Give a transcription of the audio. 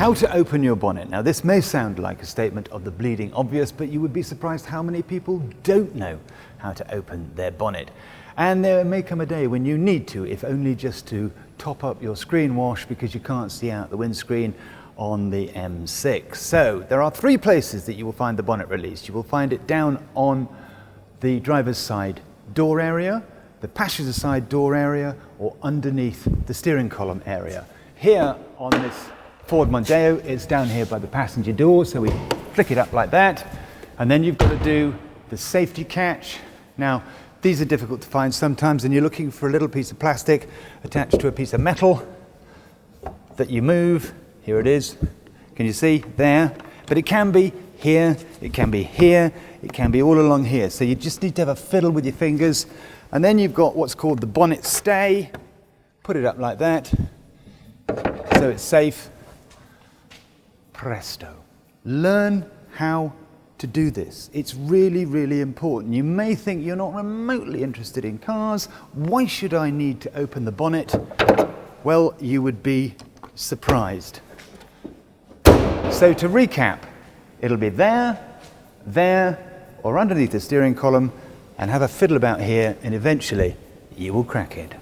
How to open your bonnet. Now this may sound like a statement of the bleeding obvious, but you would be surprised how many people don't know how to open their bonnet. And there may come a day when you need to, if only just to top up your screen wash because you can't see out the windscreen on the M6. So there are three places that you will find the bonnet release. You will find it down on the driver's side door area, the passenger side door area, or underneath the steering column area. Here on this Ford Mondeo, it's down here by the passenger door, so we flick it up like that, and then you've got to do the safety catch. Now, these are difficult to find sometimes, and you're looking for a little piece of plastic attached to a piece of metal that you move. Here it is. Can you see? There. But it can be here, it can be here, it can be all along here. So you just need to have a fiddle with your fingers. And then you've got what's called the bonnet stay. Put it up like that, so it's safe. Presto. Learn how to do this. It's really, really important. You may think you're not remotely interested in cars. Why should I need to open the bonnet? Well, you would be surprised. So to recap, it'll be there, or underneath the steering column, and have a fiddle about here, and eventually you will crack it.